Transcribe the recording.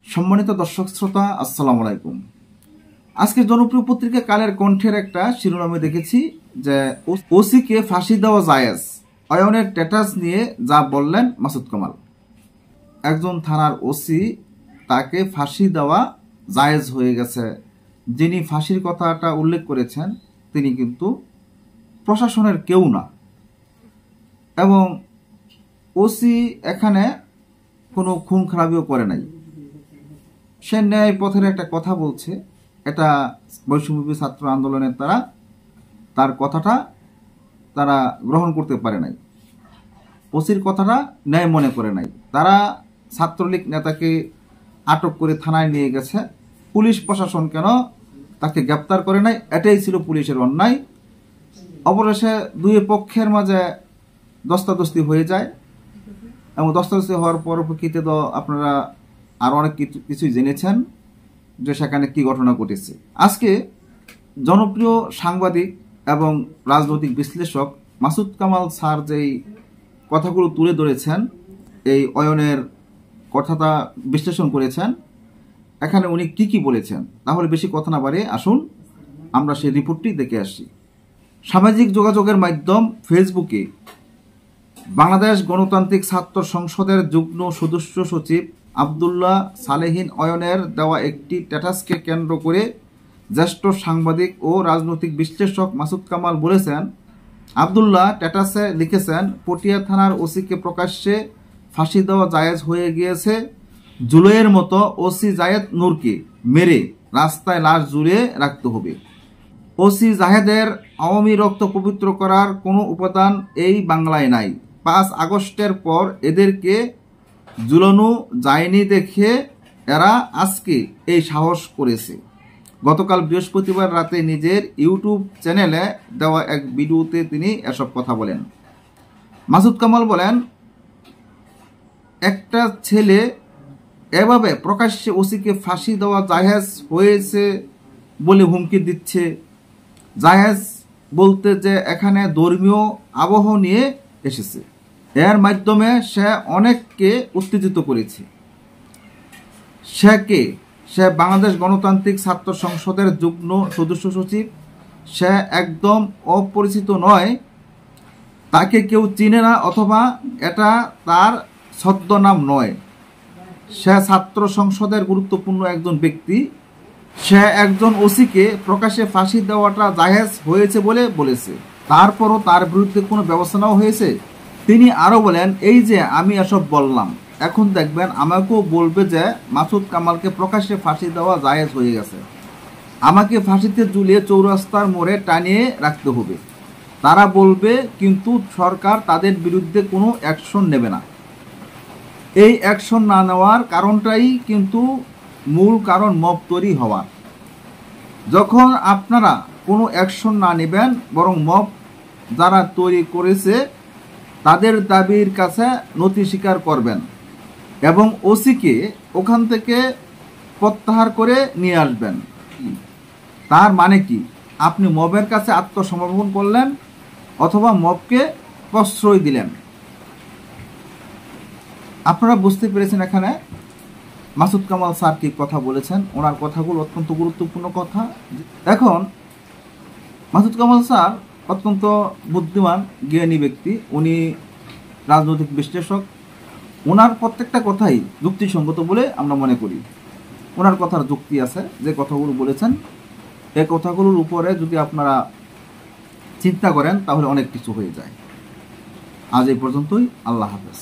সম্মানিত দর্শক শ্রোতা, আসসালামু আলাইকুম। আজকে জনপ্রিয় পত্রিকা কালের কণ্ঠের একটা শিরোনামে দেখেছি যে ওসিকে ফাঁসি দেওয়া জায়েজ, অয়নের স্ট্যাটাস নিয়ে যা বললেন মাসুদ কামাল। একজন থানার ওসি, তাকে ফাঁসি দেওয়া জায়েজ হয়ে গেছে। যিনি ফাঁসির কথাটা উল্লেখ করেছেন তিনি কিন্তু প্রশাসনের কেউ না, এবং ওসি এখানে কোনো খুন খারাপিও করে নাই। সে ন্যায় পথের একটা কথা বলছে, এটা বৈষম্যবিরোধী ছাত্র আন্দোলনের তার কথাটা তারা গ্রহণ করতে পারে নাই, ওসির কথাটা ন্যায় মনে করে নাই। তারা ছাত্রলীগ নেতাকে আটক করে থানায় নিয়ে গেছে, পুলিশ প্রশাসন কেন তাকে গ্রেপ্তার করে নাই, এটাই ছিল পুলিশের অন্যায়। অবশেষে দুই পক্ষের মাঝে দস্তাদস্তি হয়ে যায়, এবং দস্তাদস্তি হওয়ার পরিপ্রেক্ষিতে তো আপনারা আরও অনেক কিছুই জেনেছেন যে সেখানে কি ঘটনা ঘটেছে। আজকে জনপ্রিয় সাংবাদিক এবং রাজনৈতিক বিশ্লেষক মাসুদ কামাল স্যার যেই কথাগুলো তুলে ধরেছেন, এই অয়নের কথাটা বিশ্লেষণ করেছেন, এখানে উনি কি বলেছেন, তাহলে বেশি কথা না বাড়িয়ে আসুন আমরা সেই রিপোর্টটি দেখে আসি। সামাজিক যোগাযোগের মাধ্যম ফেসবুকে বাংলাদেশ গণতান্ত্রিক ছাত্র সংসদের যুগ্ম সদস্য সচিব আবদুল্লাহ সালেহিন অয়নের দেওয়া একটি স্ট্যাটাসকে কেন্দ্র করে জ্যেষ্ঠ সাংবাদিক ও রাজনৈতিক বিশ্লেষক মাসুদ কামাল বলেছেন, আবদুল্লাহ স্ট্যাটাসে লিখেছেন, পটিয়া থানার ওসিকে প্রকাশ্যে ফাঁসি দেওয়া জায়েজ হয়ে গিয়েছে। জুলাইয়ের মতো ওসি জায়েদ নূরকে মেরে রাস্তায় লাশ ঝুলিয়ে রাখতে হবে। ওসি জাহেদের আওয়ামী রক্ত পবিত্র করার কোনো উপাদান এই বাংলায় নাই। 5 আগস্টের পর এদেরকে ঝুলানো যায়নি দেখে এরা আজকে এই সাহস করেছে। গতকাল বৃহস্পতিবার রাতে নিজের ইউটিউব চ্যানেলে দেওয়া এক ভিডিওতে তিনি এসব কথা বলেন। মাসুদ কামাল বলেন, একটা ছেলে এভাবে প্রকাশ্যে ওসিকে ফাঁসি দেওয়া জায়েজ হয়েছে বলে হুমকি দিচ্ছে। জায়েজ বলতে যে এখানে ধর্মীয় আবহ নিয়ে এসেছে, এর মাধ্যমে সে অনেককে উত্তেজিত করেছে। সে বাংলাদেশ গণতান্ত্রিক ছাত্র সংসদের যুগ্ম সদস্য সচিব, সে একদম অপরিচিত নয়, তাকে কেউ চিনে না, অথবা এটা তার ছদ্মনাম নয়। সে ছাত্র সংসদের গুরুত্বপূর্ণ একজন ব্যক্তি। সে একজন ওসিকে প্রকাশ্যে ফাঁসি দেওয়াটা জায়েজ হয়েছে বলে বলেছে, তারপরও তার বিরুদ্ধে কোনো ব্যবস্থা নেওয়া হয়েছে। তিনি আরও বলেন, এই যে আমি এসব বললাম, এখন দেখবেন আমাকেও বলবে যে মাসুদ কামালকে প্রকাশ্যে ফাঁসি দেওয়া জায়েজ হয়ে গেছে, আমাকে ফাঁসিতে ঝুলিয়ে চৌরাস্তার মোড়ে টানিয়ে রাখতে হবে। তারা বলবে, কিন্তু সরকার তাদের বিরুদ্ধে কোনো অ্যাকশন নেবে না। এই অ্যাকশন না নেওয়ার কারণটাই কিন্তু মূল কারণ মব তৈরি হওয়ার। যখন আপনারা কোনো অ্যাকশন না নেবেন, বরং মব যারা তৈরি করেছে তাদের দাবির কাছে নথি স্বীকার করবেন এবং ওসিকে ওখান থেকে প্রত্যাহার করে নিয়ে আসবেন, তার মানে কি আপনি মবের কাছে আত্মসমর্পণ করলেন অথবা মবকে প্রশ্রয় দিলেন। আপনারা বুঝতে পেরেছেন এখানে মাসুদ কামাল স্যার কি কথা বলেছেন। ওনার কথাগুলো অত্যন্ত গুরুত্বপূর্ণ কথা। এখন মাসুদ কামাল স্যার অত্যন্ত বুদ্ধিমান, জ্ঞানী ব্যক্তি, উনি রাজনৈতিক বিশ্লেষক। ওনার প্রত্যেকটা কথাই যুক্তিসঙ্গত বলে আমরা মনে করি। ওনার কথার যুক্তি আছে, যে কথাগুলো বলেছেন এই কথাগুলোর উপরে যদি আপনারা চিন্তা করেন তাহলে অনেক কিছু হয়ে যায়। আজ এই পর্যন্তই। আল্লাহ হাফেজ।